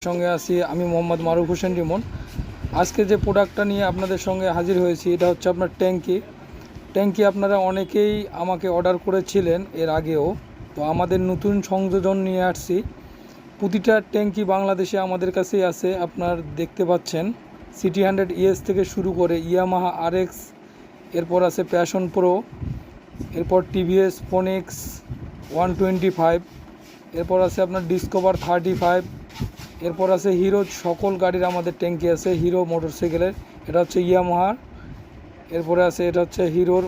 সঙ্গে আছি আমি মোহাম্মদ মারুফ হোসেন রিমন। আজকে যে প্রোডাক্টটা নিয়ে আপনাদের সঙ্গে হাজির হয়েছি এটা হচ্ছে আপনার ট্যাঙ্কি আপনারা অনেকেই আমাকে অর্ডার করেছিলেন এর আগেও। তো আমাদের নতুন সংযোজন নিয়ে আসছি। প্রতিটা ট্যাঙ্কি বাংলাদেশে আমাদের কাছেই আছে। আপনার দেখতে পাচ্ছেন সিটি 100 ES থেকে শুরু করে ইয়ামাহা RX, এরপর আছে প্যাশন প্রো, এরপর টিভিএস ফোনিক্স 125, এরপর আছে আপনার ডিসকভার 35, এরপর আছে হিরোর সকল গাড়ির আমাদের ট্যাঙ্কি আছে। হিরো মোটরসাইকেলের এটা হচ্ছে ইয়ামাহার, এরপরে আছে এটা হচ্ছে হিরোর।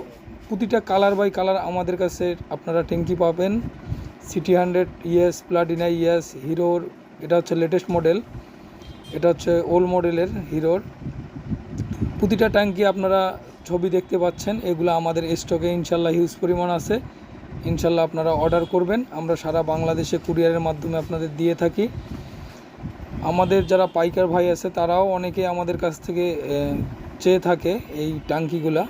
প্রতিটা কালার বাই কালার আমাদের কাছে আপনারা ট্যাঙ্কি পাবেন। সিটি 100 ES, প্লাটিনা ES, হিরোর এটা হচ্ছে লেটেস্ট মডেল, এটা হচ্ছে ওল্ড মডেলের হিরোর। প্রতিটা ট্যাঙ্কি আপনারা ছবি দেখতে পাচ্ছেন, এগুলো আমাদের স্টকে ইনশাল্লাহ হিউজ পরিমাণ আছে। ইনশাল্লাহ আপনারা অর্ডার করবেন, আমরা সারা বাংলাদেশে কুরিয়ারের মাধ্যমে আপনাদের দিয়ে থাকি। আমাদের যারা পাইকার ভাই আছে তারাও অনেকে আমাদের কাছ থেকে চেয়ে থাকে এই ট্যাঙ্কিগুলা।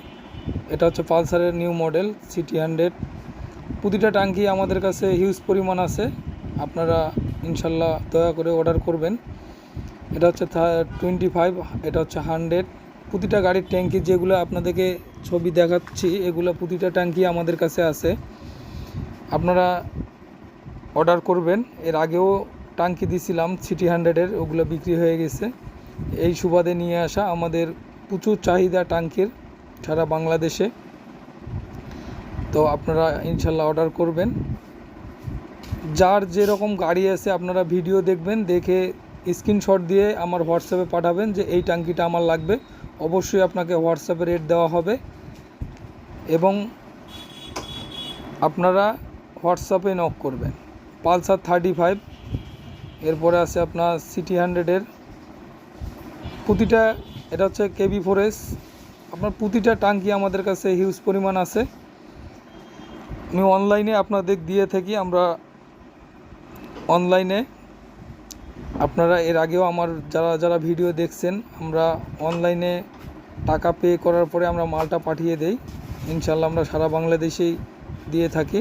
এটা হচ্ছে পালসারের নিউ মডেল সিটি 100। প্রতিটা ট্যাঙ্কি আমাদের কাছে হিউজ পরিমাণ আছে, আপনারা ইনশাল্লাহ দয়া করে অর্ডার করবেন। এটা হচ্ছে 25, এটা হচ্ছে 100। প্রতিটা গাড়ির ট্যাঙ্কি যেগুলো আপনাদেরকে ছবি দেখাচ্ছি এগুলো প্রতিটা ট্যাঙ্কি আমাদের কাছে আছে, আপনারা অর্ডার করবেন। এর আগেও ট্যাঙ্কি দিছিলাম সিটি 100-এর, ওগুলো বিক্রি হয়ে গেছে। এই সুবাদে নিয়ে আসা, আমাদের প্রচুর চাহিদা ট্যাঙ্কির সারা বাংলাদেশে। তো আপনারা ইনশাল্লাহ অর্ডার করবেন। যার যেরকম গাড়ি আছে আপনারা ভিডিও দেখবেন, দেখে স্ক্রিনশট দিয়ে আমার হোয়াটসঅ্যাপে পাঠাবেন যে এই ট্যাঙ্কিটা আমার লাগবে। অবশ্যই আপনাকে হোয়াটসঅ্যাপে রেট দেওয়া হবে এবং আপনারা হোয়াটসঅ্যাপে নক করবেন। পালসার 35, এরপরে আছে আপনার সিটি 100-এর প্রতিটা, এটা হচ্ছে KB4S। আপনার প্রতিটা ট্যাঙ্কি আমাদের কাছে হিউজ পরিমাণ আছে। আমি অনলাইনে আপনাদের দিয়ে থাকি, আমরা অনলাইনে আপনারা এর আগেও আমার যারা ভিডিও দেখছেন, আমরা অনলাইনে টাকা পে করার পরে আমরা মালটা পাঠিয়ে দেই। ইনশাল্লাহ আমরা সারা বাংলাদেশেই দিয়ে থাকি।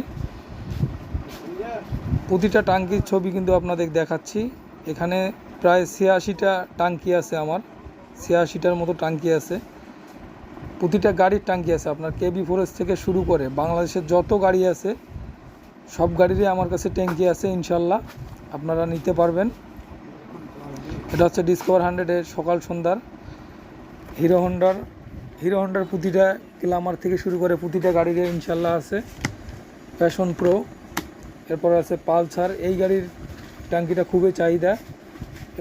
প্রতিটা ট্যাঙ্কির ছবি কিন্তু আপনাদের দেখাচ্ছি। এখানে প্রায় 86টা ট্যাঙ্কি আছে, আমার 86টার মতো ট্যাঙ্কি আছে। প্রতিটা গাড়ির ট্যাঙ্কি আছে, আপনার KB4S থেকে শুরু করে বাংলাদেশের যত গাড়ি আছে সব গাড়িরই আমার কাছে ট্যাঙ্কি আছে। ইনশাল্লাহ আপনারা নিতে পারবেন। এটা হচ্ছে ডিসকভার 100-এর সকাল সন্ধ্যার। হিরো হন্ডার প্রতিটা গ্ল্যামার থেকে শুরু করে প্রতিটা গাড়ির ইনশাল্লাহ আছে। প্যাশন প্রো, এরপর আছে পালসার। এই গাড়ির ট্যাঙ্কিটা খুবই চাহিদা।